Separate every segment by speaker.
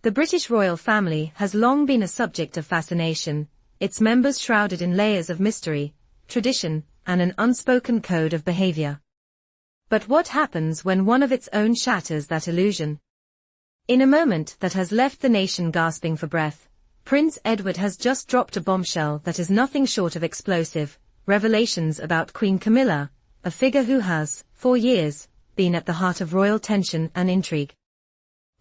Speaker 1: The British royal family has long been a subject of fascination, its members shrouded in layers of mystery, tradition, and an unspoken code of behavior. But what happens when one of its own shatters that illusion? In a moment that has left the nation gasping for breath, Prince Edward has just dropped a bombshell that is nothing short of explosive, revelations about Queen Camilla, a figure who has, for years, been at the heart of royal tension and intrigue.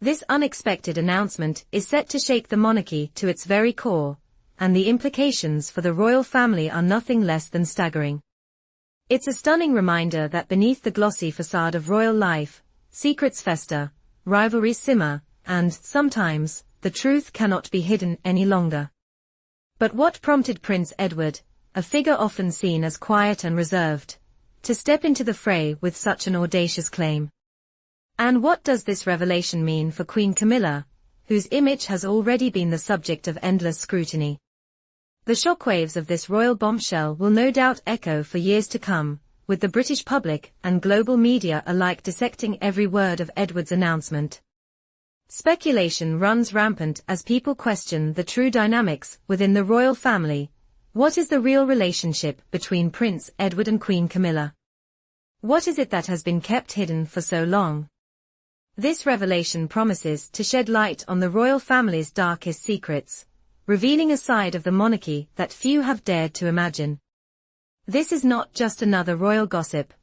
Speaker 1: This unexpected announcement is set to shake the monarchy to its very core, and the implications for the royal family are nothing less than staggering. It's a stunning reminder that beneath the glossy facade of royal life, secrets fester, rivalries simmer, and, sometimes, the truth cannot be hidden any longer. But what prompted Prince Edward, a figure often seen as quiet and reserved, to step into the fray with such an audacious claim? And what does this revelation mean for Queen Camilla, whose image has already been the subject of endless scrutiny? The shockwaves of this royal bombshell will no doubt echo for years to come, with the British public and global media alike dissecting every word of Edward's announcement. Speculation runs rampant as people question the true dynamics within the royal family. What is the real relationship between Prince Edward and Queen Camilla? What is it that has been kept hidden for so long? This revelation promises to shed light on the royal family's darkest secrets, revealing a side of the monarchy that few have dared to imagine. This is not just another royal gossip.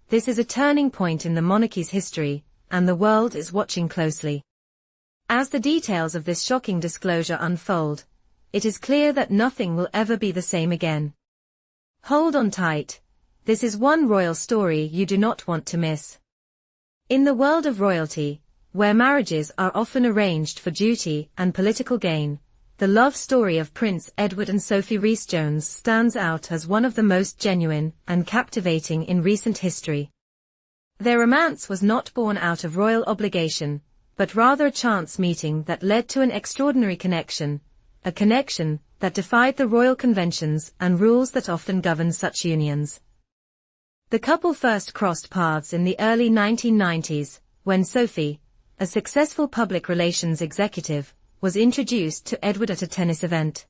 Speaker 1: This is a turning point in the monarchy's history, and the world is watching closely. As the details of this shocking disclosure unfold, it is clear that nothing will ever be the same again. Hold on tight. This is one royal story you do not want to miss. In the world of royalty, where marriages are often arranged for duty and political gain, the love story of Prince Edward and Sophie Rhys-Jones stands out as one of the most genuine and captivating in recent history. Their romance was not born out of royal obligation, but rather a chance meeting that led to an extraordinary connection, a connection that defied the royal conventions and rules that often govern such unions. The couple first crossed paths in the early 1990s, when Sophie, a successful public relations executive, was introduced to Edward at a tennis event.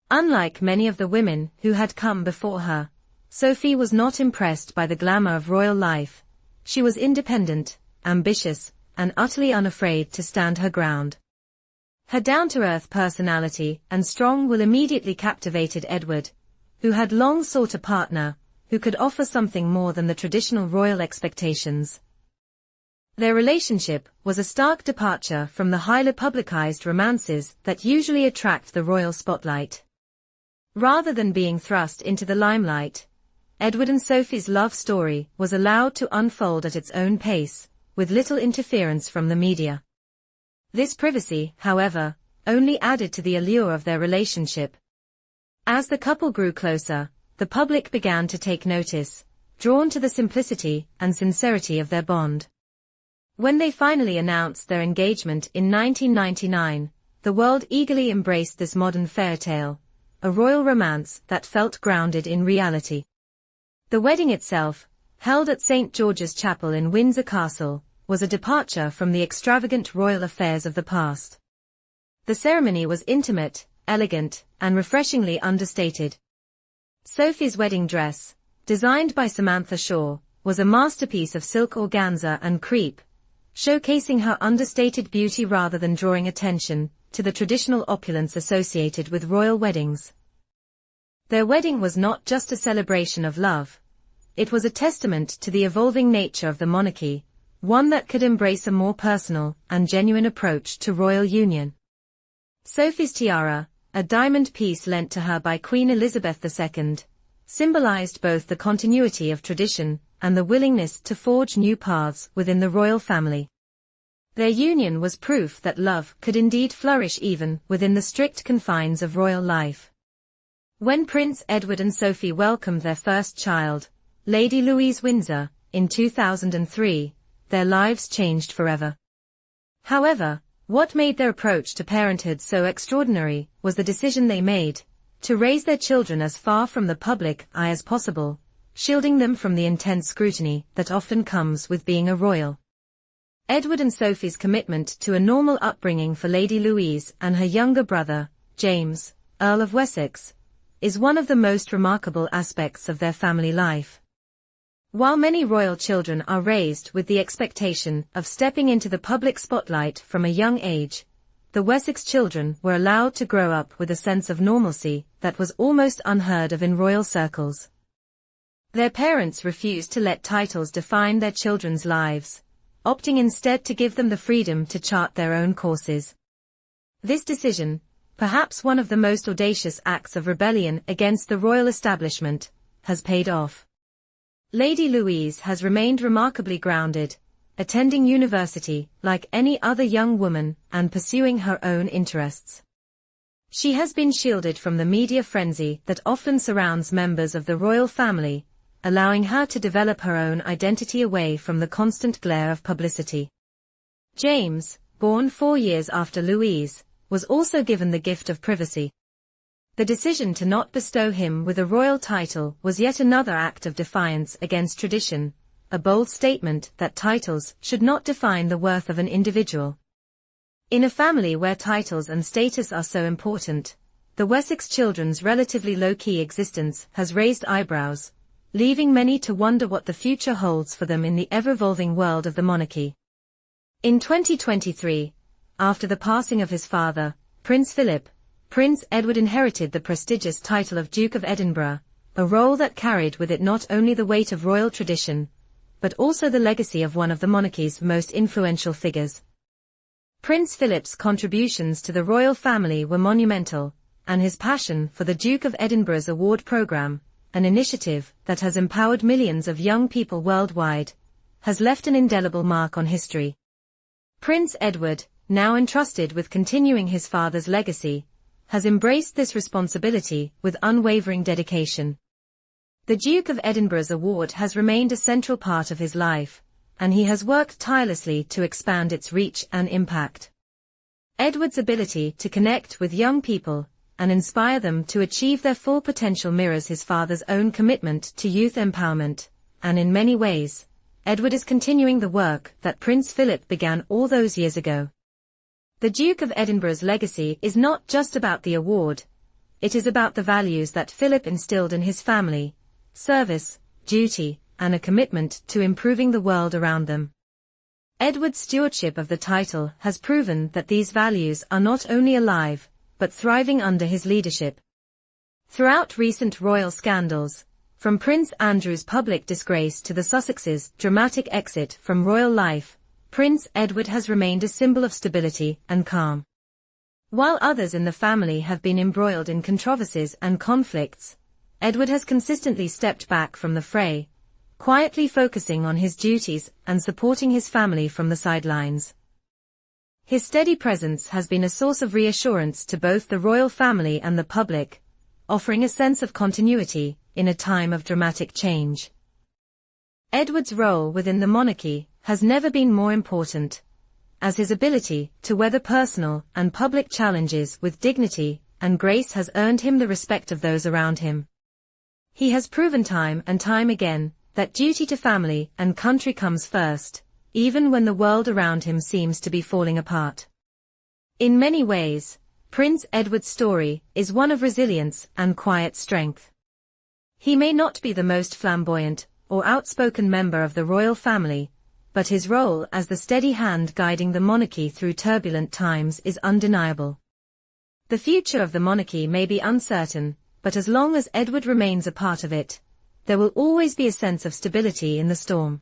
Speaker 1: Unlike many of the women who had come before her, Sophie was not impressed by the glamour of royal life. She was independent, ambitious, and utterly unafraid to stand her ground. Her down-to-earth personality and strong will immediately captivated Edward, who had long sought a partner who could offer something more than the traditional royal expectations. Their relationship was a stark departure from the highly publicized romances that usually attract the royal spotlight. Rather than being thrust into the limelight, Edward and Sophie's love story was allowed to unfold at its own pace, with little interference from the media. This privacy, however, only added to the allure of their relationship. As the couple grew closer, the public began to take notice, drawn to the simplicity and sincerity of their bond. When they finally announced their engagement in 1999, the world eagerly embraced this modern fairytale, a royal romance that felt grounded in reality. The wedding itself, held at St. George's Chapel in Windsor Castle, was a departure from the extravagant royal affairs of the past. The ceremony was intimate, elegant, and refreshingly understated. Sophie's wedding dress, designed by Samantha Shaw, was a masterpiece of silk organza and crepe, showcasing her understated beauty rather than drawing attention to the traditional opulence associated with royal weddings. Their wedding was not just a celebration of love. It was a testament to the evolving nature of the monarchy, one that could embrace a more personal and genuine approach to royal union. Sophie's tiara, a diamond piece lent to her by Queen Elizabeth II, symbolized both the continuity of tradition and the willingness to forge new paths within the royal family. Their union was proof that love could indeed flourish even within the strict confines of royal life. When Prince Edward and Sophie welcomed their first child, Lady Louise Windsor, in 2003, their lives changed forever. However, what made their approach to parenthood so extraordinary was the decision they made to raise their children as far from the public eye as possible, shielding them from the intense scrutiny that often comes with being a royal. Edward and Sophie's commitment to a normal upbringing for Lady Louise and her younger brother, James, Earl of Wessex, is one of the most remarkable aspects of their family life. While many royal children are raised with the expectation of stepping into the public spotlight from a young age, the Wessex children were allowed to grow up with a sense of normalcy that was almost unheard of in royal circles. Their parents refused to let titles define their children's lives, opting instead to give them the freedom to chart their own courses. This decision, perhaps one of the most audacious acts of rebellion against the royal establishment, has paid off. Lady Louise has remained remarkably grounded, attending university like any other young woman and pursuing her own interests. She has been shielded from the media frenzy that often surrounds members of the royal family, allowing her to develop her own identity away from the constant glare of publicity. James, born 4 years after Louise, was also given the gift of privacy. The decision to not bestow him with a royal title was yet another act of defiance against tradition, a bold statement that titles should not define the worth of an individual. In a family where titles and status are so important, the Wessex children's relatively low-key existence has raised eyebrows, leaving many to wonder what the future holds for them in the ever-evolving world of the monarchy. In 2023, after the passing of his father, Prince Philip, Prince Edward inherited the prestigious title of Duke of Edinburgh, a role that carried with it not only the weight of royal tradition, but also the legacy of one of the monarchy's most influential figures. Prince Philip's contributions to the royal family were monumental, and his passion for the Duke of Edinburgh's award programme, an initiative that has empowered millions of young people worldwide, has left an indelible mark on history. Prince Edward, now entrusted with continuing his father's legacy, has embraced this responsibility with unwavering dedication. The Duke of Edinburgh's award has remained a central part of his life, and he has worked tirelessly to expand its reach and impact. Edward's ability to connect with young people and inspire them to achieve their full potential mirrors his father's own commitment to youth empowerment, and in many ways, Edward is continuing the work that Prince Philip began all those years ago. The Duke of Edinburgh's legacy is not just about the award, it is about the values that Philip instilled in his family: service, duty, and a commitment to improving the world around them. Edward's stewardship of the title has proven that these values are not only alive, but thriving under his leadership. Throughout recent royal scandals, from Prince Andrew's public disgrace to the Sussexes' dramatic exit from royal life, Prince Edward has remained a symbol of stability and calm. While others in the family have been embroiled in controversies and conflicts, Edward has consistently stepped back from the fray, quietly focusing on his duties and supporting his family from the sidelines. His steady presence has been a source of reassurance to both the royal family and the public, offering a sense of continuity in a time of dramatic change. Edward's role within the monarchy has never been more important, as his ability to weather personal and public challenges with dignity and grace has earned him the respect of those around him. He has proven time and time again that duty to family and country comes first, even when the world around him seems to be falling apart. In many ways, Prince Edward's story is one of resilience and quiet strength. He may not be the most flamboyant or outspoken member of the royal family, but his role as the steady hand guiding the monarchy through turbulent times is undeniable. The future of the monarchy may be uncertain, but as long as Edward remains a part of it, there will always be a sense of stability in the storm.